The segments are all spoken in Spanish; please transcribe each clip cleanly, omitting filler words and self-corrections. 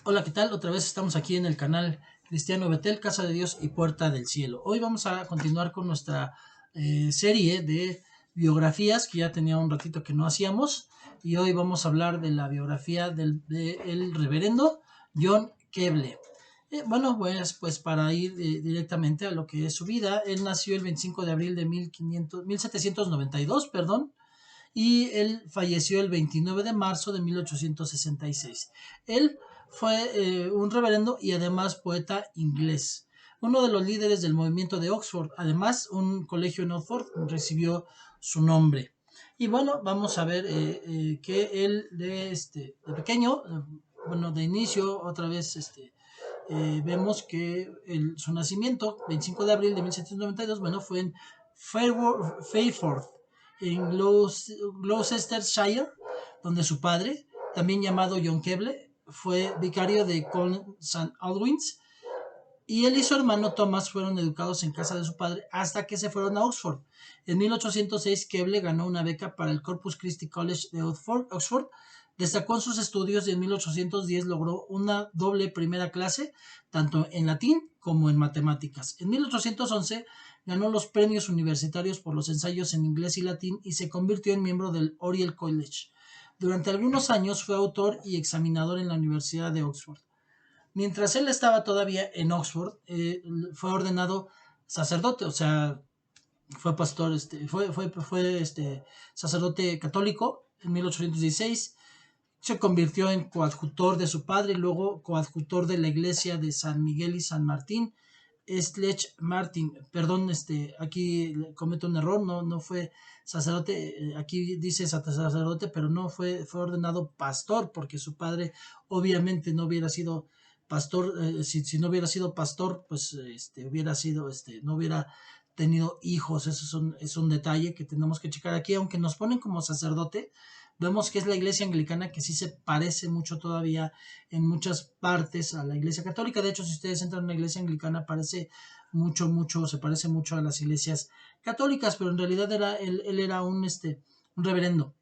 Hola, ¿qué tal? Otra vez estamos aquí en el canal Cristiano Betel, Casa de Dios y Puerta del Cielo. Hoy vamos a continuar con nuestra serie de biografías que ya tenía un ratito que no hacíamos, y hoy vamos a hablar de la biografía del reverendo John Keble. Bueno, pues para ir directamente a lo que es su vida, él nació el 25 de abril de 1792, perdón, y él falleció el 29 de marzo de 1866. Él fue un reverendo y además poeta inglés, uno de los líderes del movimiento de Oxford. Además, un colegio en Oxford recibió su nombre. Y bueno, vamos a ver que él de pequeño, bueno, de inicio, otra vez vemos que su nacimiento, 25 de abril de 1792, bueno, fue en Fairford, en Gloucestershire, donde su padre, también llamado John Keble, fue vicario de Colne St. Albans, y él y su hermano Thomas fueron educados en casa de su padre hasta que se fueron a Oxford. En 1806, Keble ganó una beca para el Corpus Christi College de Oxford, destacó en sus estudios y en 1810 logró una doble primera clase, tanto en latín como en matemáticas. En 1811 ganó los premios universitarios por los ensayos en inglés y latín y se convirtió en miembro del Oriel College. Durante algunos años fue autor y examinador en la Universidad de Oxford. Mientras él estaba todavía en Oxford, fue ordenado sacerdote, o sea, fue pastor, fue sacerdote católico en 1816. Se convirtió en coadjutor de su padre y luego coadjutor de la iglesia de San Miguel y San Martín. Slech Martin, perdón, aquí cometo un error, no fue sacerdote, aquí dice sacerdote, pero no fue ordenado pastor, porque su padre obviamente no hubiera sido pastor. Si no hubiera sido pastor, pues hubiera sido, no hubiera tenido hijos. Eso es un detalle que tenemos que checar aquí, aunque nos ponen como sacerdote. Vemos que es la iglesia anglicana, que sí se parece mucho todavía en muchas partes a la iglesia católica. De hecho, si ustedes entran en una iglesia anglicana, se parece mucho a las iglesias católicas, pero en realidad él era un reverendo,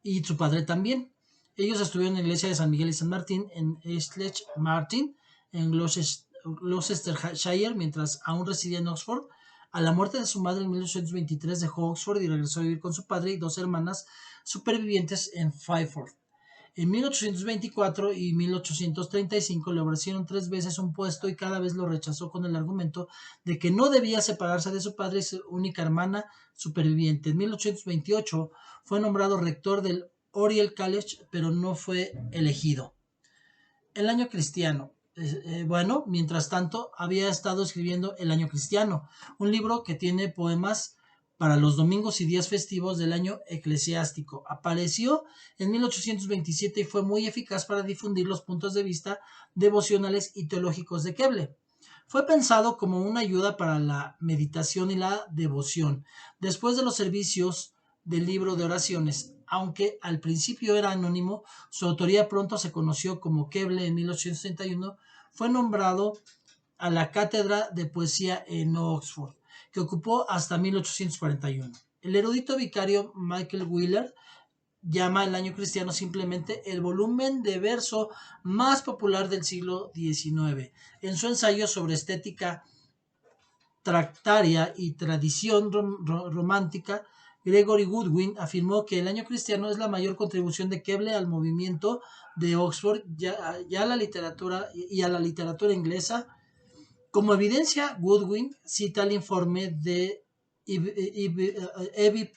y su padre también. Ellos estuvieron en la iglesia de San Miguel y San Martín en Slech Martin, en Gloucestershire, mientras aún residía en Oxford. A la muerte de su madre en 1823 dejó Oxford y regresó a vivir con su padre y dos hermanas supervivientes en Fairford. En 1824 y 1835 le ofrecieron 3 veces un puesto y cada vez lo rechazó con el argumento de que no debía separarse de su padre y su única hermana superviviente. En 1828 fue nombrado rector del Oriel College, pero no fue elegido. El año cristiano. Bueno, mientras tanto, había estado escribiendo El año cristiano, un libro que tiene poemas para los domingos y días festivos del año eclesiástico. Apareció en 1827 y fue muy eficaz para difundir los puntos de vista devocionales y teológicos de Keble. Fue pensado como una ayuda para la meditación y la devoción. Después de los servicios del libro de oraciones, aunque al principio era anónimo, su autoría pronto se conoció como Keble. En 1861 fue nombrado a la cátedra de poesía en Oxford, que ocupó hasta 1841. El erudito vicario Michael Wheeler llama el año cristiano simplemente el volumen de verso más popular del siglo XIX. En su ensayo sobre estética tractaria y tradición romántica, Gregory Goodwin afirmó que el año cristiano es la mayor contribución de Keble al movimiento de Oxford y a la literatura inglesa. Como evidencia, Goodwin cita el informe de Evie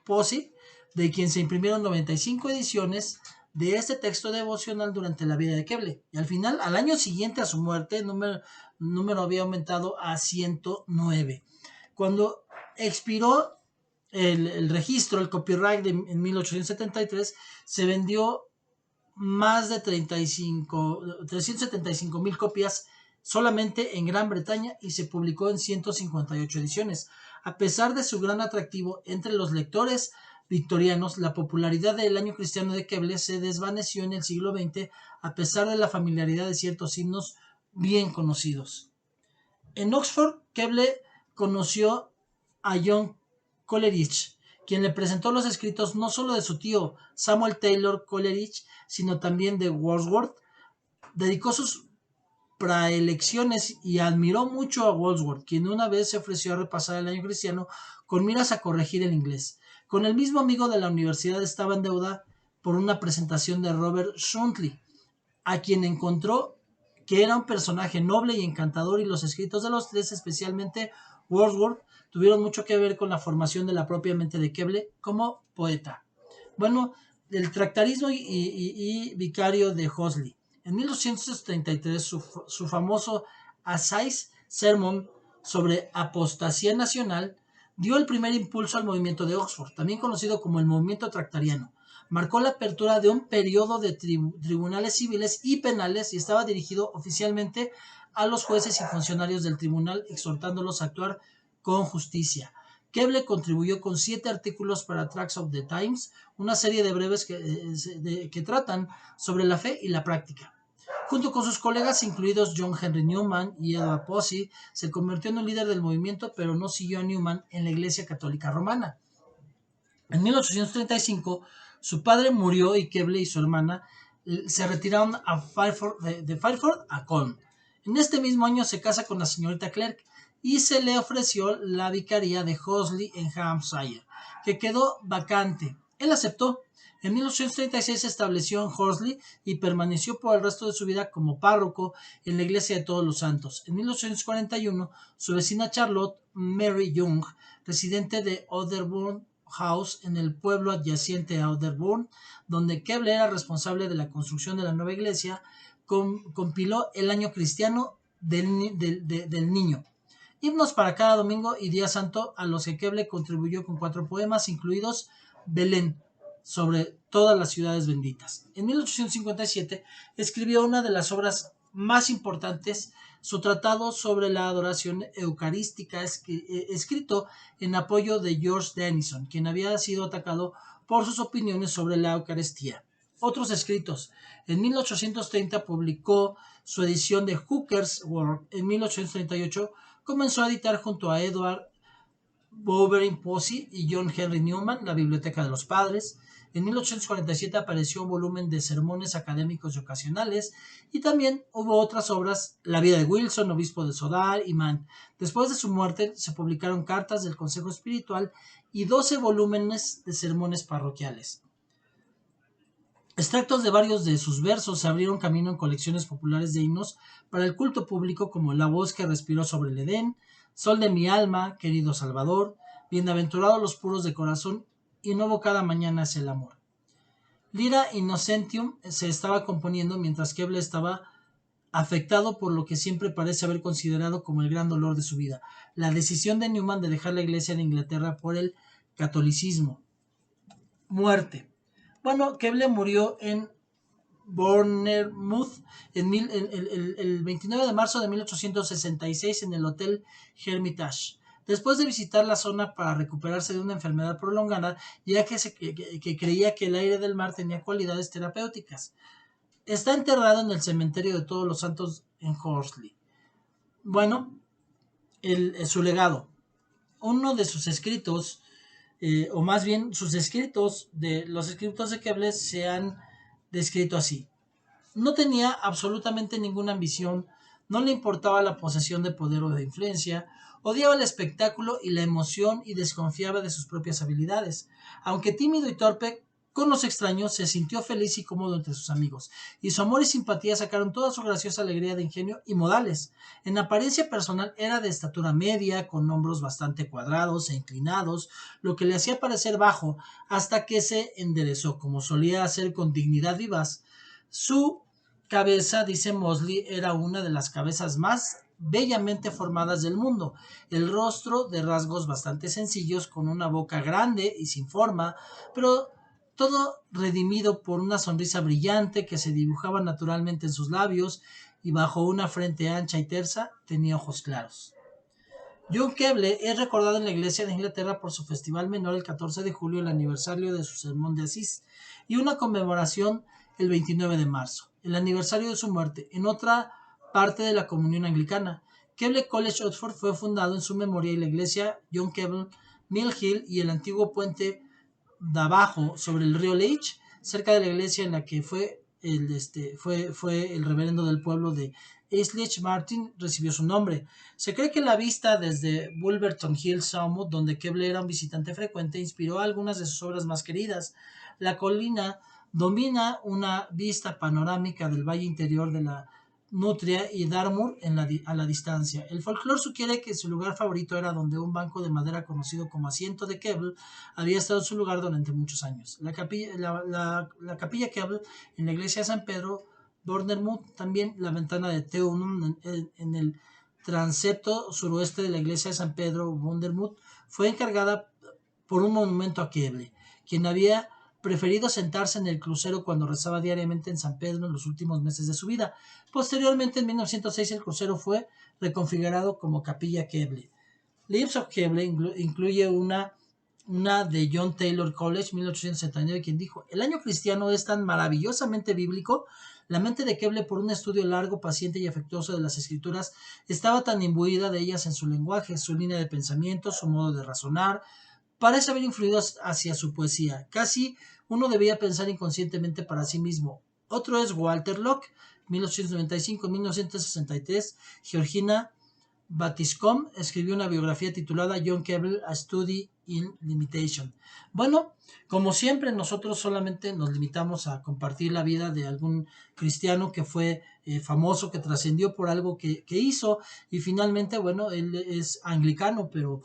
Posey, de quien se imprimieron 95 ediciones de este texto devocional durante la vida de Keble. Y al final, al año siguiente a su muerte, el número había aumentado a 109. Cuando expiró el registro, el copyright en 1873, se vendió más de 375,000 copias solamente en Gran Bretaña y se publicó en 158 ediciones. A pesar de su gran atractivo entre los lectores victorianos, la popularidad del año cristiano de Keble se desvaneció en el siglo XX a pesar de la familiaridad de ciertos himnos bien conocidos. En Oxford, Keble conoció a John Coleridge, quien le presentó los escritos no solo de su tío Samuel Taylor Coleridge, sino también de Wordsworth. Dedicó sus praelecciones y admiró mucho a Wordsworth, quien una vez se ofreció a repasar el año cristiano con miras a corregir el inglés. Con el mismo amigo de la universidad estaba en deuda por una presentación de Robert Shuntly, a quien encontró que era un personaje noble y encantador, y los escritos de los tres, especialmente Wordsworth, tuvieron mucho que ver con la formación de la propia mente de Keble como poeta. Bueno, el tractarismo y vicario de Hosley. En 1833, su famoso Assize Sermon sobre apostasía nacional dio el primer impulso al movimiento de Oxford, también conocido como el movimiento tractariano. Marcó la apertura de un periodo de tribunales civiles y penales y estaba dirigido oficialmente a los jueces y funcionarios del tribunal, exhortándolos a actuar con justicia. Keble contribuyó con 7 artículos para Tracts of the Times, una serie de breves que tratan sobre la fe y la práctica. Junto con sus colegas, incluidos John Henry Newman y Edward Pusey, se convirtió en un líder del movimiento, pero no siguió a Newman en la Iglesia Católica Romana. En 1835, su padre murió y Keble y su hermana se retiraron a de Fireford a Colne. En este mismo año se casa con la señorita Clerk y se le ofreció la vicaría de Hosley en Hampshire, que quedó vacante. Él aceptó. En 1836 se estableció en Horsley y permaneció por el resto de su vida como párroco en la Iglesia de Todos los Santos. En 1841, su vecina Charlotte Mary Young, residente de Otherbourne House, en el pueblo adyacente a Otherbourne, donde Keble era responsable de la construcción de la nueva iglesia, compiló el año cristiano del niño, himnos para cada domingo y día santo, a los que Keble contribuyó con 4 poemas, incluidos Belén, sobre todas las ciudades benditas. En 1857 escribió una de las obras más importantes, su tratado sobre la adoración eucarística, escrito en apoyo de George Denison, quien había sido atacado por sus opiniones sobre la Eucaristía. Otros escritos. En 1830 publicó su edición de Hooker's Work. En 1838 comenzó a editar junto a Edward Bowring Pusey y John Henry Newman la Biblioteca de los Padres. En 1847 apareció un volumen de sermones académicos y ocasionales, y también hubo otras obras, La vida de Wilson, obispo de Sodar y Mann. Después de su muerte se publicaron cartas del Consejo Espiritual y 12 volúmenes de sermones parroquiales. Extractos de varios de sus versos se abrieron camino en colecciones populares de himnos para el culto público, como La voz que respiró sobre el Edén, Sol de mi alma, querido Salvador, Bienaventurados los puros de corazón y Nuevo cada mañana es el amor. Lyra Innocentium se estaba componiendo mientras Keble estaba afectado por lo que siempre parece haber considerado como el gran dolor de su vida, la decisión de Newman de dejar la iglesia de Inglaterra por el catolicismo. Muerte. Bueno, Keble murió en Bournemouth el 29 de marzo de 1866 en el Hotel Hermitage, después de visitar la zona para recuperarse de una enfermedad prolongada, ya que creía que el aire del mar tenía cualidades terapéuticas. Está enterrado en el cementerio de Todos los Santos en Horsley. Bueno, su legado. Uno de sus escritos, o más bien los escritos de Keble se han descrito así. No tenía absolutamente ninguna ambición, no le importaba la posesión de poder o de influencia, odiaba el espectáculo y la emoción y desconfiaba de sus propias habilidades. Aunque tímido y torpe con los extraños, se sintió feliz y cómodo entre sus amigos, y su amor y simpatía sacaron toda su graciosa alegría de ingenio y modales. En apariencia personal era de estatura media, con hombros bastante cuadrados e inclinados, lo que le hacía parecer bajo, hasta que se enderezó, como solía hacer con dignidad vivaz. Su cabeza, dice Mosley, era una de las cabezas más bellamente formadas del mundo. El rostro de rasgos bastante sencillos, con una boca grande y sin forma, pero todo redimido por una sonrisa brillante que se dibujaba naturalmente en sus labios, y bajo una frente ancha y tersa tenía ojos claros. John Keble es recordado en la Iglesia de Inglaterra por su festival menor el 14 de julio, el aniversario de su sermón de Asís, y una conmemoración el 29 de marzo, el aniversario de su muerte, en otra parte de la comunión anglicana. Keble College, Oxford, fue fundado en su memoria, y la iglesia John Keble, Mill Hill y el antiguo puente de abajo sobre el río Leach, cerca de la iglesia en la que fue fue el reverendo del pueblo de Eastleigh Martin, recibió su nombre. Se cree que la vista desde Wolverton Hill Summit, donde Keble era un visitante frecuente, inspiró algunas de sus obras más queridas. La colina domina una vista panorámica del valle interior de la Nutria y Dartmoor a la distancia. El folclore sugiere que su lugar favorito era donde un banco de madera conocido como asiento de Keble había estado en su lugar durante muchos años. La capilla Keble en la iglesia de San Pedro, Bournemouth, también la ventana de Theunum en el transepto suroeste de la iglesia de San Pedro, Bournemouth, fue encargada por un monumento a Keble, quien había preferido sentarse en el crucero cuando rezaba diariamente en San Pedro en los últimos meses de su vida. Posteriormente, en 1906, el crucero fue reconfigurado como Capilla Keble. Lives of Keble incluye una de John Taylor College, 1879, quien dijo: el año cristiano es tan maravillosamente bíblico. La mente de Keble, por un estudio largo, paciente y afectuoso de las escrituras, estaba tan imbuida de ellas en su lenguaje, su línea de pensamiento, su modo de razonar, parece haber influido hacia su poesía. Casi uno debía pensar inconscientemente para sí mismo. Otro es Walter Locke, 1895-1963. Georgina Batiscombe escribió una biografía titulada John Keble, A Study in Limitation. Bueno, como siempre, nosotros solamente nos limitamos a compartir la vida de algún cristiano que fue famoso, que trascendió por algo que hizo, y finalmente, bueno, él es anglicano, pero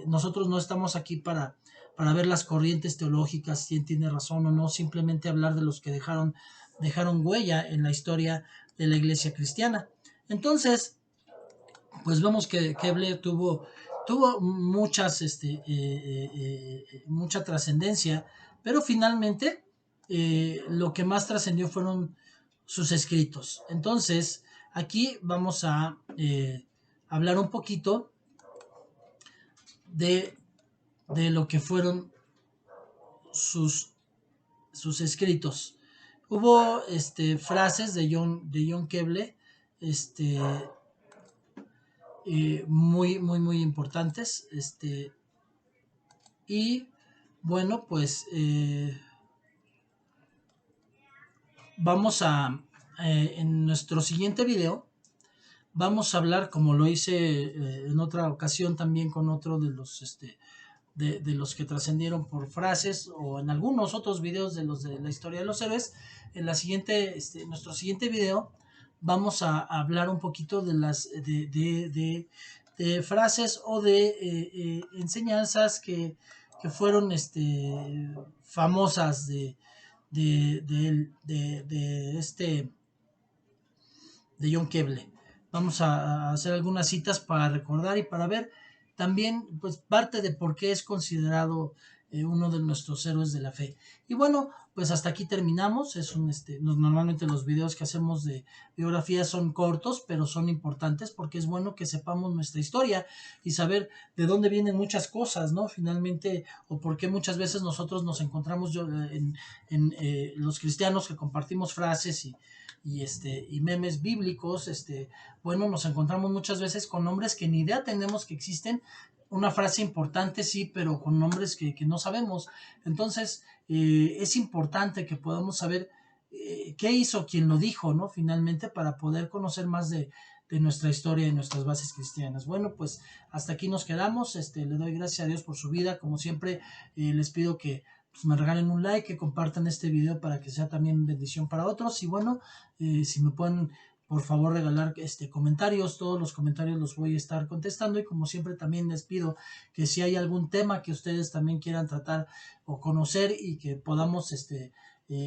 nosotros no estamos aquí para ver las corrientes teológicas, quién tiene razón o no, simplemente hablar de los que dejaron huella en la historia de la iglesia cristiana. Entonces, pues vemos que Keble tuvo muchas, mucha trascendencia, pero finalmente lo que más trascendió fueron sus escritos. Entonces, aquí vamos a hablar un poquito de lo que fueron sus escritos. Hubo frases de John Keble, muy importantes, y bueno, pues vamos a en nuestro siguiente video vamos a hablar, como lo hice en otra ocasión también con otro de los de los que trascendieron por frases, o en algunos otros videos de los de la historia de los héroes. En nuestro siguiente video vamos a hablar un poquito de las de frases o de enseñanzas que fueron famosas de John Keble. Vamos a hacer algunas citas para recordar y para ver también, pues, parte de por qué es considerado uno de nuestros héroes de la fe. Y bueno, pues hasta aquí terminamos. Normalmente los videos que hacemos de biografías son cortos, pero son importantes porque es bueno que sepamos nuestra historia y saber de dónde vienen muchas cosas, ¿no? Finalmente, o por qué muchas veces nosotros nos encontramos los cristianos que compartimos frases y memes bíblicos, bueno, nos encontramos muchas veces con nombres que ni idea tenemos que existen. Una frase importante, sí, pero con nombres que no sabemos. Entonces, es importante que podamos saber qué hizo quien lo dijo, ¿no? Finalmente, para poder conocer más de nuestra historia y nuestras bases cristianas. Bueno, pues hasta aquí nos quedamos. Le doy gracias a Dios por su vida. Como siempre, les pido que pues, me regalen un like, que compartan este video para que sea también bendición para otros. Y bueno, si me pueden por favor regalar comentarios, todos los comentarios los voy a estar contestando, y como siempre también les pido que si hay algún tema que ustedes también quieran tratar o conocer y que podamos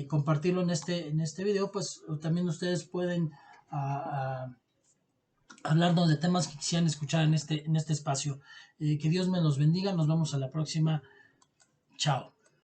compartirlo en este video, pues también ustedes pueden hablarnos de temas que quisieran escuchar en este espacio. Que Dios me los bendiga, nos vemos a la próxima. Chao.